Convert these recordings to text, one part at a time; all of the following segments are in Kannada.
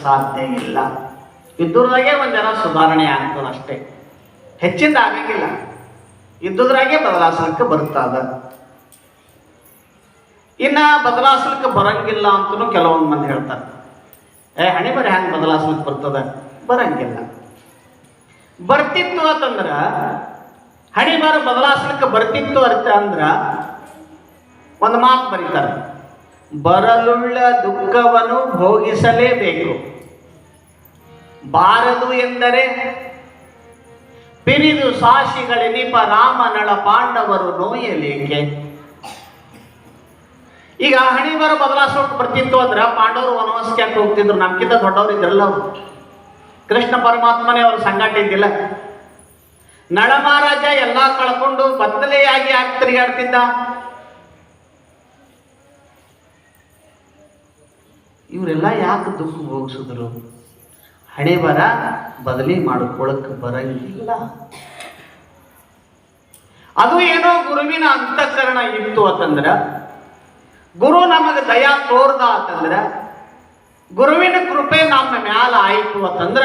ಸಾಧ್ಯ ಇಲ್ಲ. ಇದ್ದುದ್ರಾಗೆ ಒಂದು ಜನ ಸುಧಾರಣೆ ಆಗ್ತದೆ ಅಷ್ಟೇ, ಹೆಚ್ಚಿಂದ ಆಗಂಗಿಲ್ಲ. ಇದ್ದುದ್ರಾಗೆ ಬದಲಾಯಿಸ್ಲಿಕ್ಕೆ ಬರ್ತದ. ಇನ್ನು ಬದಲಾಯಿಸ್ಲಿಕ್ಕೆ ಬರಂಗಿಲ್ಲ ಅಂತಲೂ ಕೆಲವೊಂದು ಮಂದಿ ಹೇಳ್ತಾರೆ. ಹಣೆ ಬರ ಹ್ಯಾಂಗೆ ಬದಲಾಯಿಸ್ಲಿಕ್ಕೆ ಬರ್ತದ? ಬರಂಗಿಲ್ಲ. ಬರ್ತಿತ್ತು ಅಂತಂದ್ರೆ, ಹಣೆ ಬರ ಬದಲಾಯಿಸ್ಲಿಕ್ಕೆ ಬರ್ತಿತ್ತು ಅರ್ಥ ಅಂದ್ರೆ ಒಂದು ಮಾತು ಬರೀತಾರೆ, ಬರಲುಳ್ಳ ದುಃಖವನ್ನು ಭೋಗಿಸಲೇಬೇಕು, ಬಾರದು ಎಂದರೆ ಪಿರಿದು ಸಾಶಿಗಳೆನಿಪ ರಾಮನಳ ಪಾಂಡವರು ನೋಯಲೇಕೆ. ಈಗ ಹಣೆ ಬರ ಬದಲಾಯಿಸೋಕೆ ಬರ್ತಿತ್ತು ಅಂದ್ರೆ ಪಾಂಡವರು ವನವಾಸಕ್ಕೆ ಯಾಕೆ ಹೋಗ್ತಿದ್ರು? ನಮ್ಗಿಂತ ದೊಡ್ಡವರು ಇದ್ರಲ್ಲ ಅವರು. ಕೃಷ್ಣ ಪರಮಾತ್ಮನೇ ಅವರು ಸಂಗಾಟ ಇದ್ದಿಲ್ಲ. ನಳ ಮಹಾರಾಜ ಎಲ್ಲ ಕಳ್ಕೊಂಡು ಬತ್ತಲೆಯಾಗಿ ತಿರುಗಾಡ್ತಿದ್ದ. ಇವರೆಲ್ಲ ಯಾಕೆ ದುಃಖ ಭೋಗಿಸಿದ್ರು? ಹಣೆ ಬರ ಬದಲಿ ಮಾಡಿಕೊಳ್ಳಕ್ಕೆ ಬರಂಗಿಲ್ಲ. ಅದು ಏನೋ ಗುರುವಿನ ಅಂತಃಕರಣ ಇತ್ತು ಅಂತಂದ್ರ, ಗುರು ನಮಗೆ ದಯಾ ತೋರ್ದ ಅಂತಂದ್ರ, ಗುರುವಿನ ಕೃಪೆ ನಮ್ಮ ಮ್ಯಾಲ ಆಯಿತು ಅಂತಂದ್ರ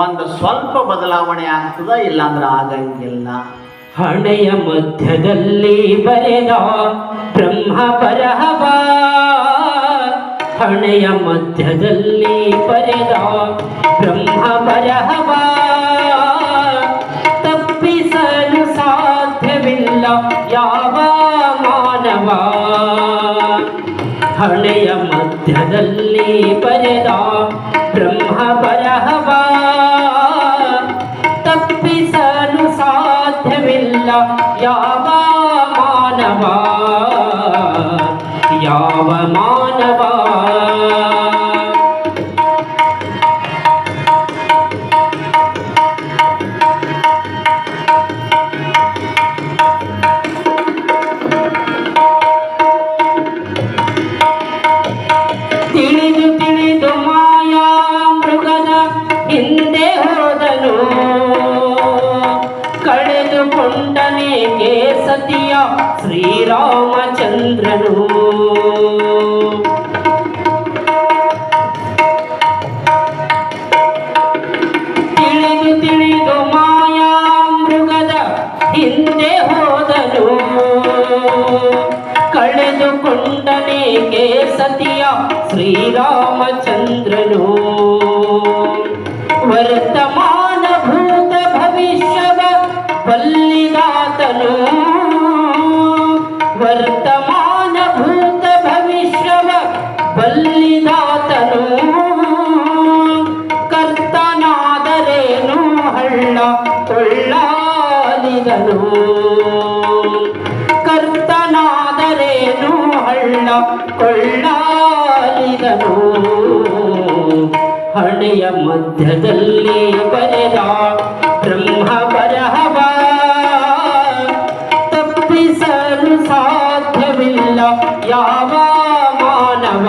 ಒಂದು ಸ್ವಲ್ಪ ಬದಲಾವಣೆ ಆಗ್ತದ, ಇಲ್ಲಾಂದ್ರೆ ಆಗಂಗಿಲ್ಲ. ಹಣೆಯ ಮಧ್ಯದಲ್ಲಿ ಬರೆದ ಬ್ರಹ್ಮ ಬರಹವ, ಹಣೆಯ ಮಧ್ಯದಲ್ಲಿ ಬರೆದ ಬ್ರಹ್ಮ ಬರಹವ, ತಪ್ಪಿಸಲು ಸಾಧ್ಯವಿಲ್ಲ ಯಾವ ಮಾನವ. ಹಣೆಯ ಮಧ್ಯದಲ್ಲಿ ಬರೆದ ಬ್ರಹ್ಮ ಬರಹವ, ತಪ್ಪಿಸಲು ಸಾಧ್ಯವಿಲ್ಲ ಯಾವ ಮಾನವ, ಯಾವ ಮಾನವ. ತಿಳಿದು ತಿಳಿದು ಮಾಯಾ ಮೃಗದ ಹಿಂದೆ ಹೋದನು, ಕಳೆದುಕೊಂಡನೇಕೆ ಸತಿಯ ಶ್ರೀರಾಮಚಂದ್ರನು. ತಿಳಿದು ತಿಳಿದು ಮಾಯಾ ಮೃಗದ ಹಿಂದೆ ಹೋದನು, ಕಳೆದುಕೊಂಡನೇಕೆ ಸತಿಯ ಶ್ರೀರಾಮಚಂದ್ರನು. ವರ್ತಮಾನ ಭೂತ ಭವಿಷ್ಯವ ಬಲ್ಲಿದಾತನು, ವರ್ತಮಾನ ಭೂತ ಭವಿಷ್ಯವ ಬಲ್ಲಿದಾತನು. ಕರ್ತನಾದರೇನು ಹಳ್ಳ ಕೊಳ್ಳಾಲಿದನು, ಕರ್ತನಾದರೇನು ಹಳ್ಳ ಕೊಳ್ಳಾಲಿದನು. ಹಣೆಯ ಮಧ್ಯದಲ್ಲಿ ಬರೆದ ಬ್ರಹ್ಮ ಬರಹವ, ತಪ್ಪಿಸಲು ಸಾಧ್ಯವಿಲ್ಲ ಯಾವ ಮಾನವ.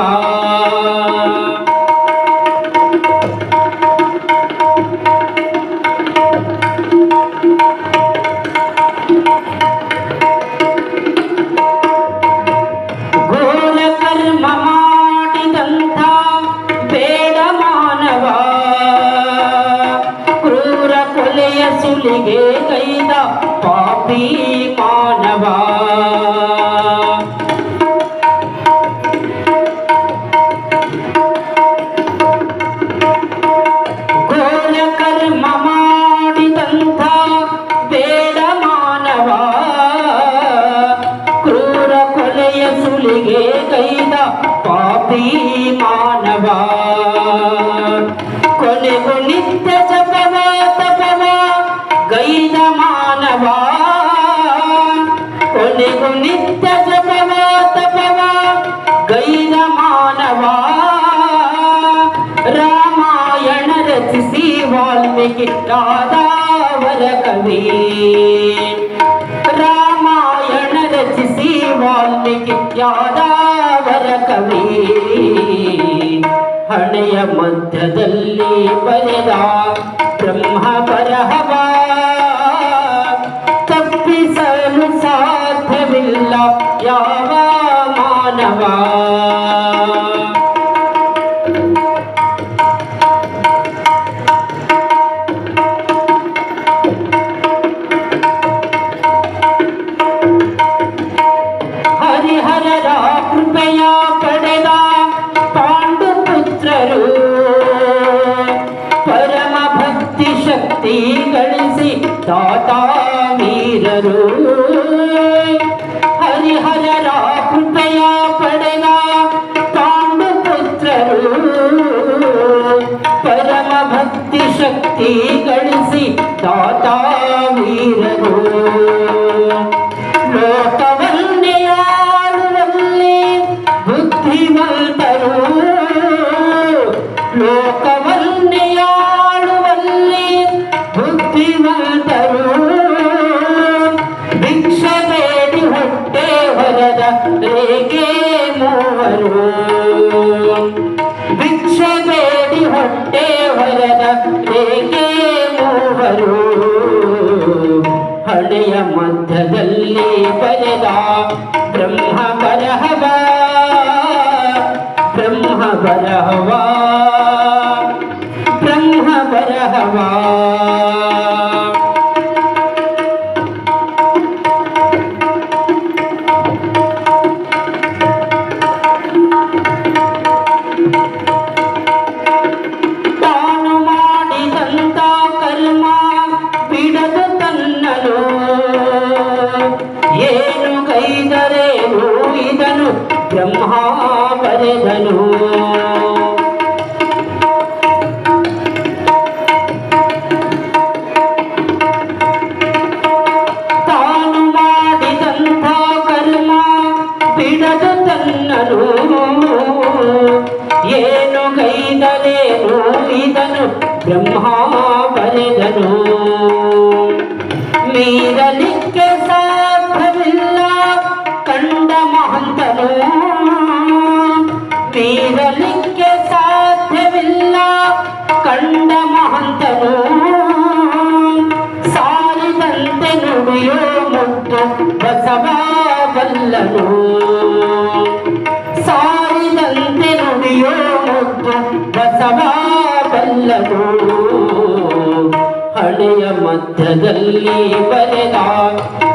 ಘೋರ ಕರ್ಮ ಮಾಡಿದಂಥ ಬೇಡ ಮಾನವ, ಕ್ರೂರ ಕೊಲೆಯ ಸುಲಿಗೆ ಕೈದ ಪಾಪಿ ಮಾನವ. ಘೋರ ಕರ್ಮ ಮಾಡಿದಂಥ ಬೇಡ ಮಾನವ, ಕ್ರೂರ ಕೊಲೆಯ ಸುಲಿಗೆ ಕೈದ ಪಾಪಿ ಮಾನವ. ಕೊನೆಗೂ ನಿತ್ಯ ಜಪವ ತಪವ ಗೈದ ಮಾನವ, ಕೊನೆಗೂ ನಿತ್ಯ ಜಪವ ತಪವ ಗೈದ ಮಾನವ. ರಾಮಾಯಣ ರಚಿಸಿ ವಾಲ್ಮೀಕಿ ಆದವರ ಕವಿ, ರಾಮಾಯಣ ರಚಿಸಿ ವಾಲ್ಮೀಕಿ ಆದವರ ಕವಿ. ಹಣೆಯ ಮಧ್ಯದಲ್ಲಿ ಬರೆದ ಬ್ರಹ್ಮ ಬರಹವ, ತಪ್ಪಿಸಲು ಸಾಧ್ಯವಿಲ್ಲ ಯಾವ ಮಾನವ. ದಾತಾ ವೀರರು ಹರಿಹರರ ಕೃಪೆಯ ಪಡೆದ ಪಾಂಡು ಪುತ್ರರು ಪರಮ ಭಕ್ತಿ ಶಕ್ತಿ ಗಳಿಸಿ ದಾತಾ ವೀರರು ಲೋಕವನ್ನೇ ಆಳುವಲ್ಲಿ ಬುದ್ಧಿವಂತರು ಲೋಕವನ್ನೇ ಆಳುವಲ್ಲಿ ಬುದ್ಧಿವಂತರು ಭಿಕ್ಷೆ ಬೇಡಿ ಹೊಟ್ಟೆ ಹೊರದ ರೇಗೆ ಮೂವರು ಭಿಕ್ಷೆ ಬೇಡಿ ಹೊಟ್ಟೆ ಹೊರದ ರೇಗೆ ಮೂವರು ಹಣೆಯ ಮಧ್ಯದಲ್ಲಿ ಬರೆದ ಬ್ರಹ್ಮ ಬರಹವ ಬ್ರಹ್ಮ ಬರಹವ ಬ್ರಹ್ಮ ಬರಹವ ತಾನು ಮಾಡಿದಂತ ಕರ್ಮ ಬಿಡದು ತನ್ನನು ಏನು ಗೈದರೇನು ಇದನು ಬ್ರಹ್ಮ ಬರೆದನು ತಾನು ಮಾಡಿದಂಥ ಕರ್ಮ ಬಿಡದು ತನ್ನನು ಏನು ಗೈದರೇನು ಇದನು ಬ್ರಹ್ಮ ಬರೆದನು ಮೀರಲಿಕ್ಕೆ ಸಾಧ್ಯವಿಲ್ಲ ಕಂಡ ಮಹಂತನು ಮೀರಲಿಕ್ಕೆ ಸಾಧ್ಯವಿಲ್ಲ ಕಂಡ ಮಹಂತನು ಸಾರಿದಂತೆ ನುಡಿಯೋ ಮುದ್ದು ಬಸವ ಬಲ್ಲನು ಸಾರಿದಂತೆ ನುಡಿಯೋ ಮುದ್ದು ಬಸವ ಬಲ್ಲನು ಹಣೆಯ ಮಧ್ಯದಲ್ಲಿ ಬರೆದ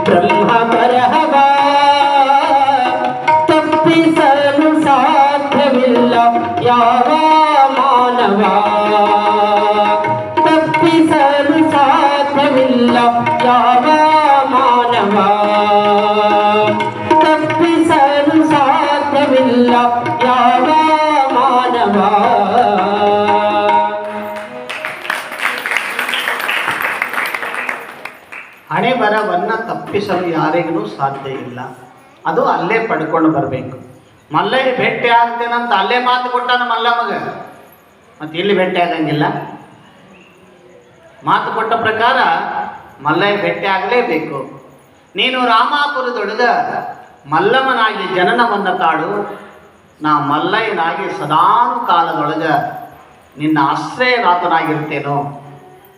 ಬ್ರಹ್ಮ ಬರಹವ ತಪ್ಪಿಸಲು ಸಾಧ್ಯವಿಲ್ಲ ಯಾವ ಮಾನವ ತಪ್ಪಿಸಲು ಸಾಧ್ಯವಿಲ್ಲ ಯಾವ ಮಾನವ ತಪ್ಪಿಸಲು ಸಾಧ್ಯವಿಲ್ಲ ಯಾವ ಮಾನವ ಹಣೆ ಬರವನ್ನ ತಪ್ಪಿಸಲು ಯಾರಿಗೂ ಸಾಧ್ಯ ಇಲ್ಲ. ಅದು ಅಲ್ಲೇ ಪಡ್ಕೊಂಡು ಬರಬೇಕು. ಮಲ್ಲಯ್ಯ ಭೇಟಿ ಆಗ್ತೇನಂತ ಅಲ್ಲೇ ಮಾತು ಕೊಟ್ಟಾನ ಮಲ್ಲಮ್ಮಗ, ಮತ್ತೆ ಇಲ್ಲಿ ಭೇಟಿ ಆಗಂಗಿಲ್ಲ. ಮಾತು ಕೊಟ್ಟ ಪ್ರಕಾರ ಮಲ್ಲಯ್ಯ ಭೇಟಿ ಆಗಲೇಬೇಕು. ನೀನು ರಾಮಾಪುರದೊಳಗ ಮಲ್ಲಮ್ಮನಾಗಿ ಜನನವನ್ನು ತಾಡು, ನಾ ಮಲ್ಲಯ್ಯನಾಗಿ ಸದಾನು ಕಾಲದೊಳಗ ನಿನ್ನ ಆಶ್ರಯನಾಥನಾಗಿರ್ತೇನೋ,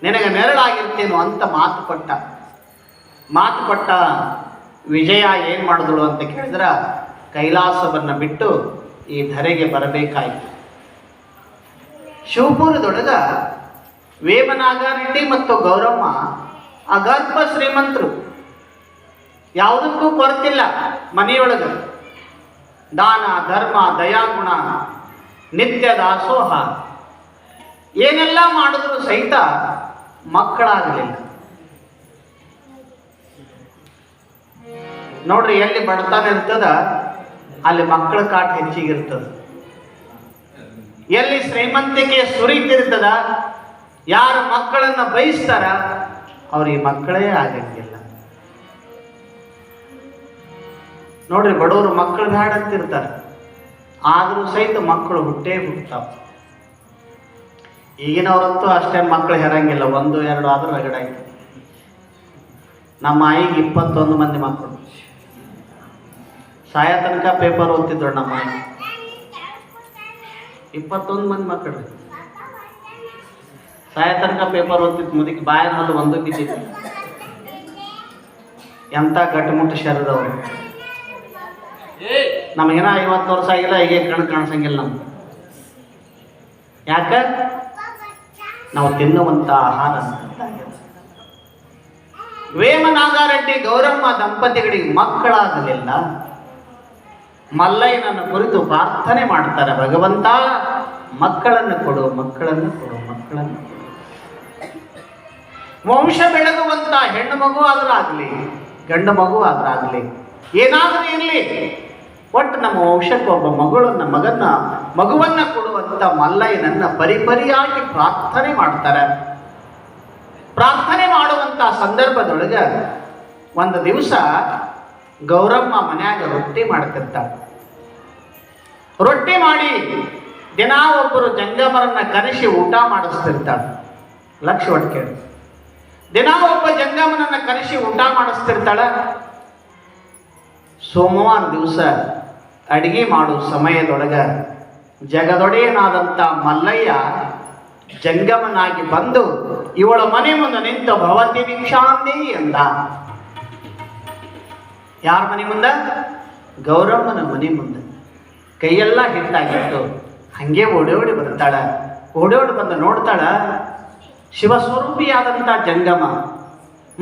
ನಿನಗೆ ನೆರಳಾಗಿರ್ತೇನೋ ಅಂತ ಮಾತು ಕೊಟ್ಟ ವಿಜಯ ಏನು ಮಾಡಿದಳು ಅಂತ ಕೇಳಿದ್ರೆ ಕೈಲಾಸವನ್ನು ಬಿಟ್ಟು ಈ ಧರೆಗೆ ಬರಬೇಕಾಯಿತು. ಶಿವಪುರದೊಳಗ ವೇಮನಾಗರೆಡ್ಡಿ ಮತ್ತು ಗೌರಮ್ಮ ಅಗರ್ಭ ಶ್ರೀಮಂತರು, ಯಾವುದಕ್ಕೂ ಕೊರತಿಲ್ಲ. ಮನೆಯೊಳಗೆ ದಾನ ಧರ್ಮ ದಯಾಗುಣ ನಿತ್ಯ ದಾಸೋಹ ಏನೆಲ್ಲ ಮಾಡಿದ್ರು ಸಹಿತ ಮಕ್ಕಳಾಗಲಿಲ್ಲ. ನೋಡ್ರಿ, ಎಲ್ಲಿ ಬಡತನ ಇರ್ತದ ಅಲ್ಲಿ ಮಕ್ಕಳ ಕಾಟ ಹೆಚ್ಚಿಗಿರ್ತದ. ಎಲ್ಲಿ ಶ್ರೀಮಂತಿಕೆ ಸುರಿತಿರ್ತದ, ಯಾರು ಮಕ್ಕಳನ್ನ ಬಯಸ್ತಾರ ಅವ್ರಿಗೆ ಮಕ್ಕಳೇ ಆಗಂಗಿಲ್ಲ. ನೋಡ್ರಿ, ಬಡವರು ಮಕ್ಕಳು ಬೇಡ ಅಂತಿರ್ತಾರೆ, ಆದರೂ ಸಹಿತ ಮಕ್ಕಳು ಹುಟ್ಟತಾವ. ಈಗಿನವರಂತೂ ಅಷ್ಟೇ ಮಕ್ಕಳು ಹೆರಂಗಿಲ್ಲ, 1-2 ಆದ್ರೂ ರಗಡಾಯ್ತು. ನಮ್ಮ ಆಯಿಗೆ 21 ಮಂದಿ ಮಕ್ಕಳು. ಸಾಯ ತನಕ ಪೇಪರ್ ಓದ್ತಿದ್ರು ನಮ್ಮ ಆಯಿ. 21 ಮಂದಿ ಮಕ್ಕಳು ಸಾಯ ತನಕ ಪೇಪರ್ ಓದ್ತಿತ್ತು. ಮುದುಕಿ ಬಾಯನ ಹಲ್ಲು ಒಂದು ಬಿದ್ದಿತ್ತು. ಎಂಥ ಗಟ್ಟಿಮುಟ್ಟು ಶರೀರದವರು. ನಮಗೇನ 50 ವರ್ಷ ಆಗಿಲ್ಲ, ಹೀಗೆ ಕಣ್ಣು ಕಾಣಿಸಂಗಿಲ್ಲ ನಮ್ಗೆ. ಯಾಕ? ನಾವು ತಿನ್ನುವಂಥ ಆಹಾರ. ವೇಮನಾಗರೆಡ್ಡಿ ಗೌರಮ್ಮ ದಂಪತಿಗಳಿಗೆ ಮಕ್ಕಳಾಗಲಿಲ್ಲ. ಮಲ್ಲಯ್ಯನನ್ನು ಕುರಿತು ಪ್ರಾರ್ಥನೆ ಮಾಡ್ತಾರೆ, ಭಗವಂತ ಮಕ್ಕಳನ್ನು ಕೊಡು, ಮಕ್ಕಳನ್ನು ಕೊಡು, ಮಕ್ಕಳನ್ನು ಕೊಡು. ವಂಶ ಬೆಳಗುವಂತ ಹೆಣ್ಣು ಮಗು ಆದ್ರಾಗ್ಲಿ ಗಂಡು ಮಗು ಆದ್ರಾಗ್ಲಿ ಏನಾದ್ರೂ ಇರಲಿ, ಒಟ್ಟು ನಮ್ಮ ವಂಶಕ್ಕೆ ಒಬ್ಬ ಮಗುವನ್ನ ಕೊಡುವಂತ ಮಲ್ಲಯ್ಯನನ್ನ ಪರಿಪರಿಯಾಗಿ ಪ್ರಾರ್ಥನೆ ಮಾಡ್ತಾರೆ. ಪ್ರಾರ್ಥನೆ ಮಾಡುವಂತ ಸಂದರ್ಭದೊಳಗೆ ಒಂದು ದಿವಸ ಗೌರಮ್ಮ ಮನ್ಯಾಗ ರೊಟ್ಟಿ ಮಾಡ್ತಿರ್ತಾಳೆ. ರೊಟ್ಟಿ ಮಾಡಿ ದಿನ ಒಬ್ಬರು ಜಂಗಮರನ್ನ ಕರೆಸಿ ಊಟ ಮಾಡಿಸ್ತಿರ್ತಾಳೆ. ಲಕ್ಷ ಒಟ್ಟು ಕೇಳಿ, ದಿನ ಒಬ್ಬ ಜಂಗಮನನ್ನ ಕರೆಸಿ ಊಟ ಮಾಡಿಸ್ತಿರ್ತಾಳೆ. ಸೋಮವಾರ ದಿವಸ ಅಡಿಗೆ ಮಾಡುವ ಸಮಯದೊಳಗ ಜಗದೊಡೆಯನಾದಂಥ ಮಲ್ಲಯ್ಯ ಜಂಗಮನಾಗಿ ಬಂದು ಇವಳ ಮನೆ ಮುಂದೆ ನಿಂತು ಭವತಿ ಭಿಕ್ಷಾಂತಿ ಎಂದ. ಯಾರ ಮನೆ ಮುಂದೆ? ಗೌರಮ್ಮನ ಮನೆ ಮುಂದೆ. ಕೈಯೆಲ್ಲ ಹಿಟ್ಟಾಗಿತ್ತು. ಹಂಗೆ ಓಡಿ ಬರ್ತಾಳ. ಓಡಿ ಬಂದು ನೋಡ್ತಾಳ, ಶಿವಸ್ವರೂಪಿಯಾದಂಥ ಜಂಗಮ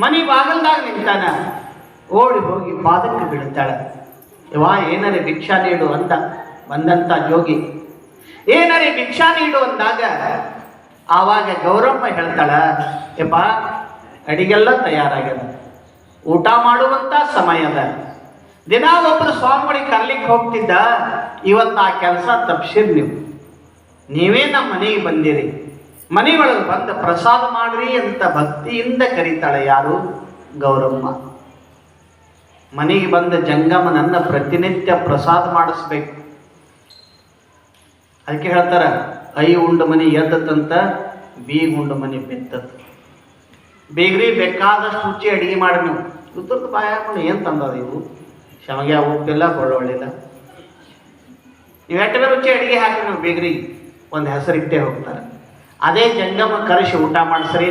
ಮನೆ ಬಾಗಲ್ದಾಗ ನಿಂತಾನ. ಓಡಿ ಹೋಗಿ ಪಾದಕ್ಕೆ ಬೀಳ್ತಾಳೆ. ಯವಾ ಏನರೇ ಭಿಕ್ಷಾ ನೀಡು ಅಂತ ಬಂದಂಥ ಜೋಗಿ, ಏನರೇ ಭಿಕ್ಷಾ ನೀಡು ಅಂದಾಗ ಆವಾಗ ಗೌರಮ್ಮ ಹೇಳ್ತಾಳ, ಯಪ್ಪ ಅಡಿಗೆಲ್ಲ ತಯಾರಾಗ್ಯದ, ಊಟ ಮಾಡುವಂತ ಸಮಯದ. ದಿನ ಒಬ್ಬರು ಸ್ವಾಮಿಗಳಿಗೆ ಕರ್ಲಿಕ್ಕೆ ಹೋಗ್ತಿದ್ದ, ಇವತ್ತು ಆ ಕೆಲಸ ತಪ್ಸಿರಿ. ನೀವೇ ನಮ್ಮ ಮನೆಗೆ ಬಂದಿರಿ, ಮನೆ ಒಳಗೆ ಬಂದು ಪ್ರಸಾದ ಮಾಡ್ರಿ ಅಂತ ಭಕ್ತಿಯಿಂದ ಕರೀತಾಳೆ. ಯಾರು? ಗೌರಮ್ಮ. ಮನೆಗೆ ಬಂದ ಜಂಗಮನನ್ನ ಪ್ರತಿನಿತ್ಯ ಪ್ರಸಾದ ಮಾಡಿಸ್ಬೇಕು. ಅದಕ್ಕೆ ಹೇಳ್ತಾರ, ಐ ಉಂಡು ಮನೆ ಎದ್ದತ್ತಂತ, ಬೀಗ ಉಂಡು ಮನೆ ಬೆತ್ತತ್. ಬೇಗ್ರಿ ಬೇಕಾದಷ್ಟು ರುಚಿ ಅಡಿಗೆ ಮಾಡಿ ನೀವು ಉತ್ತರದ ಬಾಯ ಏನು ತಂದದ ಇವು? ಶಮಗೆ ಉಪ್ಪಿಲ್ಲ, ಬೆಳ್ಳುಳ್ಳಿಲ್ಲ. ನೀವು ಎಟ್ಟೆ ರುಚಿ ಅಡಿಗೆ ಹಾಕಿ ನೀವು ಬೇಗ್ರಿ ಒಂದು ಹೆಸರಿಟ್ಟೇ ಹೋಗ್ತಾರೆ. ಅದೇ ಜಂಗಮ ಕರೆಸಿ ಊಟ ಮಾಡಿಸ್ರಿ,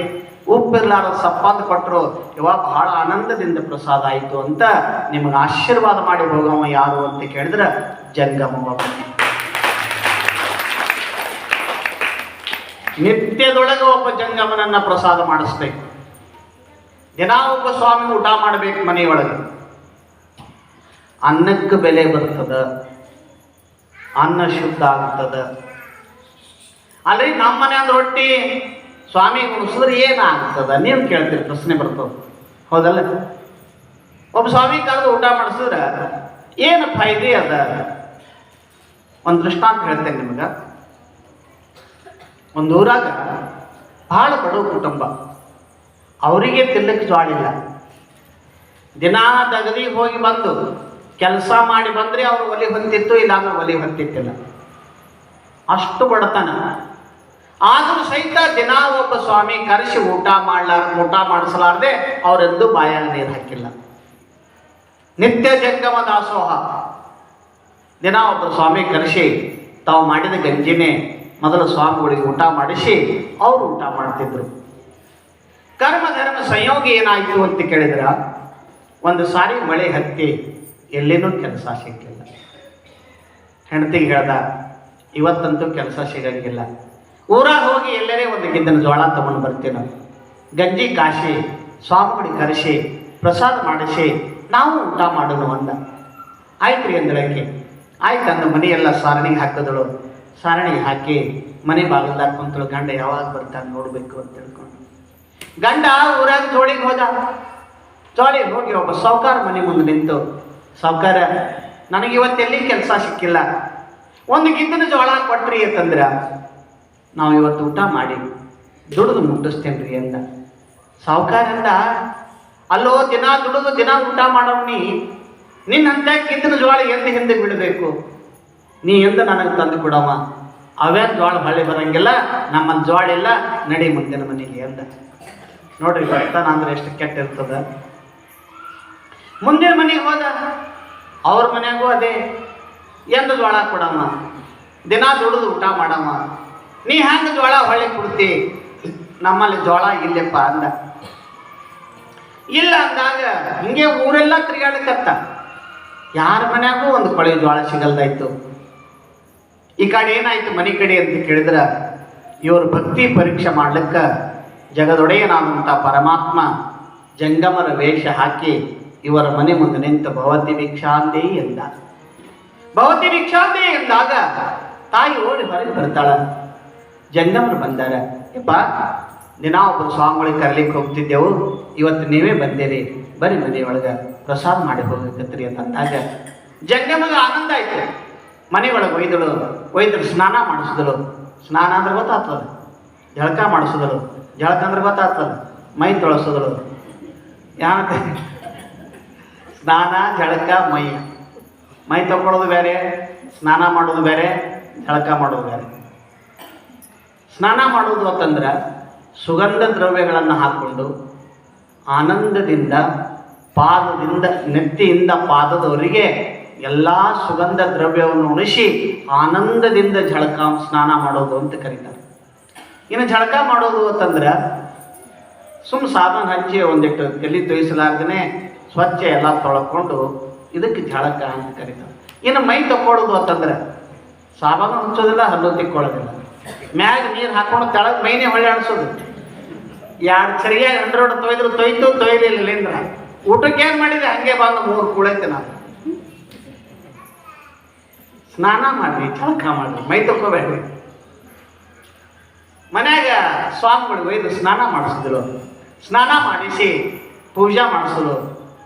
ಉಪ್ಪಿರ್ಲಾರ ಸಪ್ಪಾದ ಕೊಟ್ಟರು, ಇವಾಗ ಬಹಳ ಆನಂದದಿಂದ ಪ್ರಸಾದ ಆಯಿತು ಅಂತ ನಿಮಗೆ ಆಶೀರ್ವಾದ ಮಾಡಿ ಹೋಗವ ಯಾರು ಅಂತ ಕೇಳಿದ್ರೆ ಜಂಗಮ. ನಿತ್ಯದೊಳಗೆ ಒಬ್ಬ ಜಂಗಮನನ್ನ ಪ್ರಸಾದ ಮಾಡಿಸ್ಬೇಕು. ದಿನ ಒಬ್ಬ ಸ್ವಾಮಿ ಊಟ ಮಾಡಬೇಕು ಮನೆಯೊಳಗೆ. ಅನ್ನಕ್ಕೆ ಬೆಲೆ ಬರ್ತದ, ಅನ್ನ ಶುದ್ಧ ಆಗ್ತದ. ಅಲ್ರಿ ನಮ್ಮ ಮನೆ ಅಂದ್ರೆ ರೊಟ್ಟಿ ಸ್ವಾಮಿ ಉಣಿಸಿದ್ರೆ ಏನಾಗ್ತದ? ನೀವು ಕೇಳ್ತೀರಿ, ಪ್ರಶ್ನೆ ಬರ್ತದ, ಹೌದಲ್ಲ? ಒಬ್ಬ ಸ್ವಾಮಿ ಕರೆದು ಊಟ ಮಾಡಿಸಿದ್ರೆ ಏನು ಫೈದೆ ಅದ? ಒಂದು ದೃಷ್ಟಾಂತ ಹೇಳ್ತೇನೆ ನಿಮ್ಗೆ. ಒಂದು ಊರಾಗ ಬಹಳ ಬಡವ ಕುಟುಂಬ, ಅವರಿಗೆ ತಿನ್ನಕ್ಕೆ ಜ್ವಾಳಿಲ್ಲ. ದಿನ ದಗದಿಗೆ ಹೋಗಿ ಬಂದು ಕೆಲಸ ಮಾಡಿ ಬಂದ್ರೆ ಅವ್ರು ಒಲಿ ಹೊಂತಿತ್ತು, ಇಲ್ಲಾಂದ್ರೆ ಒಲಿ ಹೊಂತಿತ್ತಿಲ್ಲ. ಅಷ್ಟು ಬಡತನ. ಆದರೂ ಸಹಿತ ದಿನ ಒಬ್ಬ ಸ್ವಾಮಿ ಕರೆಸಿ ಊಟ ಮಾಡಿಸಲಾರ್ದೆ ಅವರೆಂದೂ ಬಾಯಾಗ ನೀರು ಹಾಕಿಲ್ಲ. ನಿತ್ಯ ಜಂಗಮ ದಾಸೋಹ. ದಿನ ಒಬ್ಬ ಸ್ವಾಮಿ ಕರೆಸಿ ತಾವು ಮಾಡಿದ ಗಂಜಿನೇ ಮೊದಲು ಸ್ವಾಮಿಗಳಿಗೆ ಊಟ ಮಾಡಿಸಿ ಅವರು ಊಟ ಮಾಡ್ತಿದ್ರು. ಕರ್ಮ ಧರ್ಮ ಸಂಯೋಗ ಏನಾಯಿತು ಅಂತ ಕೇಳಿದ್ರ, ಒಂದು ಸಾರಿ ಮಳೆ ಹತ್ತಿ ಎಲ್ಲಿನೂ ಕೆಲಸ ಸಿಕ್ಕಿಲ್ಲ. ಹೆಂಡತಿಗೆ ಹೇಳ್ದ, ಇವತ್ತಂತೂ ಕೆಲಸ ಸಿಗಂಗಿಲ್ಲ, ಊರಾಗ ಹೋಗಿ ಎಲ್ಲರೇ ಒಂದು ಗಿದ್ದನ ಜೋಳ ತಗೊಂಡು ಬರ್ತೀವಿ, ಗಂಜಿ ಕಾಶಿ ಸ್ವಾಮಿಗಳಿಗೆ ಕರೆಸಿ ಪ್ರಸಾದ ಮಾಡಿಸಿ ನಾವು ಊಟ ಮಾಡೋಣ ಅಂದ. ಆಯ್ತು ರೀ ಅಂದಳಕ್ಕೆ. ಆಯ್ತು ಅಂದ ಮನೆಯೆಲ್ಲ ಸಾರಣಿಗೆ ಹಾಕಿದಳು. ಸಾರಣಿಗೆ ಹಾಕಿ ಮನೆ ಬಾಗಿಲ್ದಾಗ ಕುಂತಳು. ಗಂಡ ಯಾವಾಗ ಬರ್ತಾನೆ ನೋಡಬೇಕು ಅಂತ ತಿಳ್ಕೊಂಡು ಗಂಡ ಊರಾಗ ಜೋಳಿಗೆ ಹೋದ. ಜೋಳಿಗೆ ಹೋಗಿ ಒಬ್ಬ ಸಾವುಕಾರ ಮನೆ ಮುಂದೆ ನಿಂತು, ಸಾವುಕಾರ ನನಗೆ ಇವತ್ತೆಲ್ಲಿ ಕೆಲಸ ಸಿಕ್ಕಿಲ್ಲ, ಒಂದು ಗಿದ್ದನ ಜೋಳ ಕೊಟ್ರಿ ಅಂತಂದ್ರೆ ನಾವು ಇವತ್ತು ಊಟ ಮಾಡಿ ದುಡಿದು ಮುಟ್ಟಿಸ್ತೇನ್ರಿ ಅಂದ. ಸಾವುಕಾರಿಂದ, ಅಲ್ಲೋ ದಿನ ದುಡಿದು ದಿನ ಊಟ ಮಾಡೋನಿ, ನಿನ್ನಂತ ಗಿದ್ದನ ಜೋಳ ಎಂದು ಹಿಂದೆ ಬಿಡಬೇಕು, ನೀ ಎಂದು ನನಗೆ ತಂದು ಕೊಡವ, ಅವೇನು ಜೋಳ ಹೊಳ್ಳಿ ಬರಂಗಿಲ್ಲ, ನಮ್ಮಲ್ಲಿ ಜೋಳ ಇಲ್ಲ, ನಡಿ ಮುಂದಿನ ಮನೆಗೆ ಅಂದ. ನೋಡ್ರಿ ಬರ್ತಾನ ಅಂದ್ರೆ ಎಷ್ಟು ಕೆಟ್ಟ ಇರ್ತದ. ಮುಂದಿನ ಮನೆಗೆ ಹೋದ. ಅವ್ರ ಮನೆಯಾಗೂ ಅದೇ, ಎಂದು ಜೋಳ ಕೊಡಮ್ಮ, ದಿನ ದುಡಿದು ಊಟ ಮಾಡಮ್ಮ, ನೀ ಹ್ಯಾಂಗ ಜೋಳ ಹೊಳ್ಳಿ ಕೊಡ್ತಿ, ನಮ್ಮಲ್ಲಿ ಜೋಳ ಇಲ್ಲಪ್ಪ ಅಂದ. ಇಲ್ಲ ಅಂದಾಗ ಹಿಂಗೆ ಊರೆಲ್ಲ ತಿರುಗಾಡಕತ್ತ. ಯಾರ ಮನ್ಯಾಗೂ ಒಂದು ಕೊಳೆ ಜೋಳ ಸಿಗಲ್ದಾಯ್ತು. ಈ ಕಡೆ ಏನಾಯ್ತು ಮನೆ ಕಡೆ ಅಂತ ಕೇಳಿದ್ರ, ಇವರು ಭಕ್ತಿ ಪರೀಕ್ಷೆ ಮಾಡ್ಲಿಕ್ಕೆ ಜಗದೊಡೆಯನಾದಂಥ ಪರಮಾತ್ಮ ಜಂಗಮರ ವೇಷ ಹಾಕಿ ಇವರ ಮನೆ ಮುಂದೆ ನಿಂತು ಭವತಿ ಭಿಕ್ಷಾಂತಿ ಎಂದ. ಭವತಿ ಭಿಕ್ಷಾಂತಿ ಎಂದಾಗ ತಾಯಿ ಓಡಿ ಹೊರಗೆ ಬರ್ತಾಳ. ಜಂಗಮರು ಬಂದಾರ. ಯಪ್ಪ ದಿನ ಒಬ್ಬರು ಸ್ವಾಮಿಗಳಿಗೆ ಕರೀಲಿಕ್ಕೆ ಹೋಗ್ತಿದ್ದೆವು, ಇವತ್ತು ನೀವೇ ಬಂದಿರಿ, ಬರೀ ಮನೆಯೊಳಗೆ ಪ್ರಸಾದ ಮಾಡಿ ಹೋಗಕತ್ರಿ ಅಂತಂದಾಗ ಜಂಗಮಗೆ ಆನಂದ ಆಯ್ತು. ಮನೆಯೊಳಗೆ ಒಯ್ದರು ಸ್ನಾನ ಮಾಡಿಸಿದಳು. ಸ್ನಾನ ಅಂದ್ರೆ ಗೊತ್ತಾಗ್ತದೆ, ಜಳಕ ಮಾಡಿಸಿದಳು. ಜಳಕ ಅಂದ್ರೆ ಗೊತ್ತಾಗ್ತದೆ, ಮೈ ತೊಳಸಿದಳು. ಯಾಕೆ ಸ್ನಾನ ಜಳಕ ಮೈ ತೊಗೊಳೋದು ಬೇರೆ, ಸ್ನಾನ ಮಾಡೋದು ಬೇರೆ, ಜಳಕ ಮಾಡೋದು ಬೇರೆ. ಸ್ನಾನ ಮಾಡೋದು ಅಂತಂದ್ರೆ ಸುಗಂಧ ದ್ರವ್ಯಗಳನ್ನು ಹಾಕ್ಕೊಂಡು ಆನಂದದಿಂದ ಪಾದದಿಂದ ನೆತ್ತಿಯಿಂದ ಪಾದದವರೆಗೆ ಎಲ್ಲ ಸುಗಂಧ ದ್ರವ್ಯವನ್ನು ಉಣಿಸಿ ಆನಂದದಿಂದ ಸ್ನಾನ ಮಾಡೋದು ಅಂತ ಕರೀತಾರೆ. ಇನ್ನು ಜಳಕ ಮಾಡೋದು ಅಂತಂದ್ರೆ ಸಾಬೂನು ಹಚ್ಚಿ ಒಂದಿಟ್ಟು ತಲೆ ತೊಯಿಸಲಾರ್ದೇ ಸ್ವಚ್ಛ ಎಲ್ಲ ತೊಳ್ಕೊಂಡು ಇದಕ್ಕೆ ಜಳಕ ಅಂತ ಕರೀತಾರೆ. ಇನ್ನು ಮೈ ತಕ್ಕೊಳ್ಳೋದು ಅಂತಂದ್ರೆ ಸಾಬೂನು ಹಚ್ಚೋದಿಲ್ಲ, ಹಲ್ಲು ತಿಕ್ಕೊಳ್ಳೋದಿಲ್ಲ, ಮ್ಯಾಗ ನೀರು ಹಾಕೊಂಡು ತೆಳಗೆ ಮೈನೇ ಹೊಳ್ಳಿ ಆಡಿಸೋದು. ಎರಡು ಸರಿಯಾಗಿ 100 ತೊಯ್ದ್ರು ತೊಯ್ತು, ತೊಯ್ಲಿಲ್ಲ. ಊಟಕ್ಕೆ ಏನು ಮಾಡಿದೆ ಹಂಗೆ ಬಂದು 3 ಕೂಡೈತೆ. ನಾನು ಸ್ನಾನ ಮಾಡ್ರಿ, ಜಳಕ ಮಾಡ್ರಿ, ಮೈ ತಕ್ಕೋಬೇಡ್ರಿ. ಮನ್ಯಾಗ ಸ್ವಾಮಿಗಳು ಒಯ್ದು ಸ್ನಾನ ಮಾಡಿಸಿದ್ರು. ಸ್ನಾನ ಮಾಡಿಸಿ ಪೂಜಾ ಮಾಡಿಸಿದ್ರು.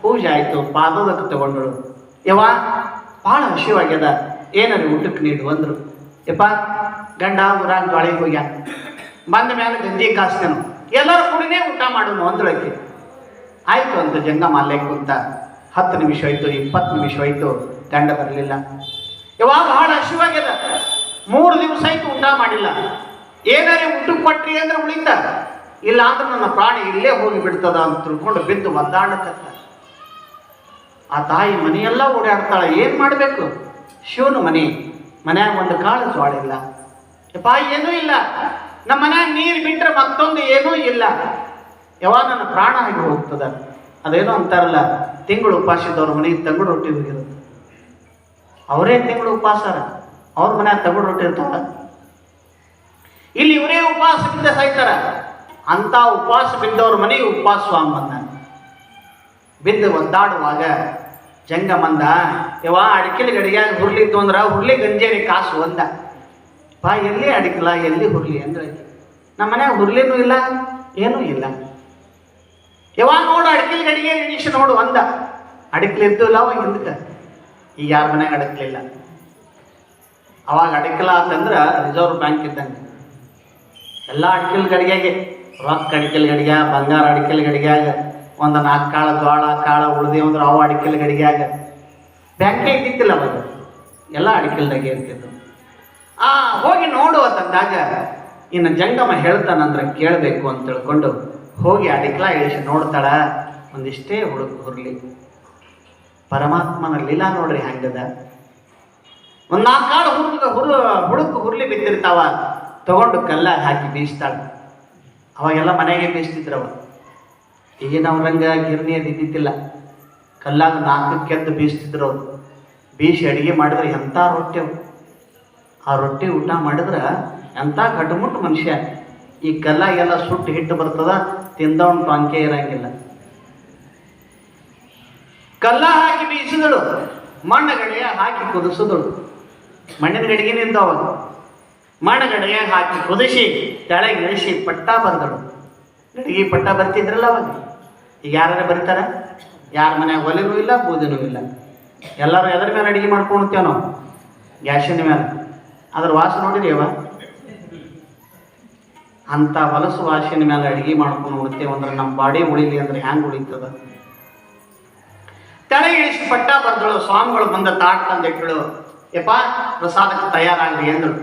ಪೂಜೆ ಆಯಿತು, ಪಾದೋದಕ್ಕೆ ತಗೊಂಡಳು. ಯವ್ವ ಭಾಳ ಹಸಿವಾಗ್ಯದ, ಏನಾರು ಊಟಕ್ಕೆ ನೀಡು ಅಂದರು. ಯಪ್ಪ ಗಂಡ ಊರಾಗ ಗಾಳಿಗೆ ಹೋಗ್ಯ, ಬಂದ ಮೇಲೆ ಗಂಜಿ ಕಾಸ್ತೇನು, ಎಲ್ಲರೂ ಕೂಡಿನೇ ಊಟ ಮಾಡೋನು ಅಂದಳಕ್ಕೆ. ಆಯಿತು ಅಂತ ಜಂಗಮ ಅಲ್ಲೇ ಕುಂತ. 10 ನಿಮಿಷ ಆಯಿತು, 20 ನಿಮಿಷ ಆಯಿತು, ಗಂಡ ಬರಲಿಲ್ಲ. ಯಾವಾಗ ಭಾಳ ಹಸಿವಾಗ್ಯದ, 3 ದಿವಸ ಆಯ್ತು ಊಟ ಮಾಡಿಲ್ಲ. ಏನಾರೇ ಊಟಕ್ಕೆ ಕೊಟ್ರಿ ಅಂದ್ರೆ ಉಳಿತ, ಇಲ್ಲ ಅಂದ್ರೆ ನನ್ನ ಪ್ರಾಣಿ ಇಲ್ಲೇ ಹೋಗಿ ಬಿಡ್ತದ ಅಂತ ತಿಳ್ಕೊಂಡು ಬಿದ್ದು ಒದ್ದಾಡಕತ್ತ. ಆ ತಾಯಿ ಮನೆಯೆಲ್ಲ ಓಡಾಡ್ತಾಳೆ. ಏನು ಮಾಡಬೇಕು? ಶಿವನ ಮನ್ಯಾಗ ಒಂದು ಕಾಳು ಜೋಳಿಲ್ಲ, ಯಪ್ಪ ಏನೂ ಇಲ್ಲ. ನಮ್ಮ ಮನ್ಯಾಗ ನೀರು ಬಿಟ್ಟರೆ ಮತ್ತೊಂದು ಏನೂ ಇಲ್ಲ. ಯಾವಾಗ ನನ್ನ ಪ್ರಾಣ ಆಗಿ ಹೋಗ್ತದ. ಅದೇನೋ ಅಂತಾರಲ್ಲ, ತಿಂಗಳು ಉಪವಾಸ ಇದ್ದವ್ರ ಮನೆಗೆ ತಗಡು ರೊಟ್ಟಿ ಹೋಗಿರುತ್ತೆ. ಅವರೇ ತಿಂಗಳು ಉಪವಾಸಾರ, ಅವ್ರ ಮನ್ಯಾಗ ತಗಡು ರೊಟ್ಟಿ ಇರ್ತಾರ. ಇಲ್ಲಿ ಇವರೇ ಉಪವಾಸ ಬಿದ್ದ ಸಾಯ್ತಾರ. ಅಂತ ಉಪವಾಸ ಬಿದ್ದವ್ರ ಮನೆಗೆ ಉಪವಾಸ ಸ್ವಾಮಿ ಬಂದ. ಬಿದ್ದು ಒದ್ದಾಡುವಾಗ ಜಂಗಮಂದ, ಯವ್ವ ಅಡಿಕೆಲಿ ಗಡಿಗ್ಯಾಗ ಹುರ್ಲಿತ್ತು ಅಂದ್ರೆ ಹುರ್ಲಿ ಗಂಜೇರಿ ಕಾಸು ಒಂದ. ಪಾ ಎಲ್ಲಿ ಅಡಿಕಲ ಎಲ್ಲಿ ಹುರ್ಲಿ ಅಂದ್ರೆ ನಮ್ಮ ಮನ್ಯಾಗ ಹುರ್ಲಿನೂ ಇಲ್ಲ, ಏನೂ ಇಲ್ಲ. ಯಾವಾಗ ನೋಡು ಅಡಿಕೆಲಿ ಗಡಿಗೆ ಇಳಿಸಿ ನೋಡು ಅಂದ. ಅಡಿಕ್ಲಿದ್ದು ಇಲ್ಲ ಅವಾಗ ಹಿಂದಕ್ಕೆ. ಈಗ ಯಾರ ಮನ್ಯಾಗ ಅಡಕ್ಲಿಲ್ಲ. ಅವಾಗ ಅಡಿಕಲ ಅಂತಂದ್ರೆ ರಿಸರ್ವ್ ಬ್ಯಾಂಕ್ ಇದ್ದಂಗೆ. ಎಲ್ಲ ಅಡಿಕೆಲ್ ಗಡಿಗೆಗೆ ರೊಕ್ಕ ಅಡಿಕೆಲ್ ಗಡಿಗೆ, ಬಂಗಾರ ಅಡಿಕೆಲ್ ಗಡಿಗ್ಯಾಗ, ಒಂದು 4 ಕಾಳು ಜೋಳ ಕಾಳು ಉಳ್ದೇವು ಅಂದ್ರೆ ಅವು ಅಡಿಕೆಲ್ ಗಡಿಗ್ಯಾಗ. ಬ್ಯಾಂಕೇ ಇದ್ದಿತ್ತಿಲ್ಲ ಅವಾಗ, ಎಲ್ಲ ಅಡಿಕೆಲ್ದಾಗೆ ಇರ್ತಿದ್ದು. ಹೋಗಿ ನೋಡು ಅಂತಂದಾಗ ಇನ್ನು ಜಂಗಮ ಹೇಳ್ತಾನಂದ್ರೆ ಕೇಳಬೇಕು ಅಂತ ತಿಳ್ಕೊಂಡು ಹೋಗಿ ಅಡಿಕ್ಲ ಇಳಿಸಿ ನೋಡ್ತಾಳ. ಒಂದಿಷ್ಟೇ ಹುರ್ಲಿ. ಪರಮಾತ್ಮನ ಲೀಲಾ ನೋಡ್ರಿ ಹಂಗದ. ಒಂದು 4 ಕಾಳು ಹುಡುಕು ಹುರ್ಲಿ ಬಿದ್ದಿರ್ತಾವ, ತಗೊಂಡು ಕಲ್ಲಾಗ ಹಾಕಿ ಬೀಸ್ತಾಳೆ. ಅವಾಗೆಲ್ಲ ಮನೆಗೆ ಬೀಸ್ತಿದ್ರವ. ಈಗಿನವ್ರಂಗ ಗಿರ್ನಿ ಅದು ಇದ್ದಿದ್ದಿಲ್ಲ. ಕಲ್ಲಾಗ 4 ಕೆದ್ದು ಬೀಸ್ತಿದ್ರು ಅವ್ರು. ಬೀಸಿ ಅಡುಗೆ ಮಾಡಿದ್ರೆ ಎಂಥ ರೊಟ್ಟಿ ಅವು. ಆ ರೊಟ್ಟಿ ಊಟ ಮಾಡಿದ್ರೆ ಎಂಥ ಗಟ್ಟುಮುಟ್ಟು ಮನುಷ್ಯ. ಈ ಕಲ್ಲಾಗೆಲ್ಲ ಸುಟ್ಟು ಹಿಟ್ಟು ಬರ್ತದ, ತಿಂದವನು ಟೊಂಕೆ ಇರಂಗಿಲ್ಲ. ಕಲ್ಲ ಹಾಕಿ ಬೀಸಿದಳು, ಮಣ್ಣು ಗಡಿಗೆ ಹಾಕಿ ಕುದಿಸಿದಳು. ಮಣ್ಣಿನ ಗಡಿಗೆ ನಿಂತವಾಗ ಮಣ್ಣು ಗಡಿಗೆ ಹಾಕಿ ಕುದಿಸಿ ತೆಳಗೆ ಇಳಿಸಿ ಪಟ್ಟ ಬರೆದಳು. ಗಡಿಗೆ ಪಟ್ಟ ಬರ್ತಿದ್ರಲ್ಲ ಅವಾಗ. ಈಗ ಯಾರು ಬರೀತಾರ? ಯಾರ ಮನ್ಯಾಗ ಒಲೆನೂ ಇಲ್ಲ, ಬೂದಿನೂ ಇಲ್ಲ. ಎಲ್ಲರೂ ಎದ್ರ ಮೇಲೆ ಅಡುಗೆ ಮಾಡ್ಕೊಳ್ತೇವೆ ನಾವು? ಗ್ಯಾಸಿನ ಮೇಲೆ. ಅದ್ರ ವಾಸ ನೋಡಿರಿ ಅವ. ಅಂಥ ಹೊಲಸು ವಾಸಿನ ಮೇಲೆ ಅಡುಗೆ ಮಾಡ್ಕೊಂಡು ಉಣ್ತೇವೆ ಅಂದ್ರೆ ನಮ್ಮ ಬಾಡಿ ಉಳಿಲಿ ಅಂದ್ರೆ ಹ್ಯಾಂಗೆ ಉಳಿತದ? ತಲೆ ಇಳಿಸಿ ಪಟ್ಟ ಬರ್ದಳು. ಸ್ವಾಮಿಗಳು ಬಂದ ತಾಟ್ ತಂದಿಟ್ಟಳು. ಯಪ್ಪ ಪ್ರಸಾದಕ್ಕೆ ತಯಾರಾಗಲಿ ಎಂದಳು.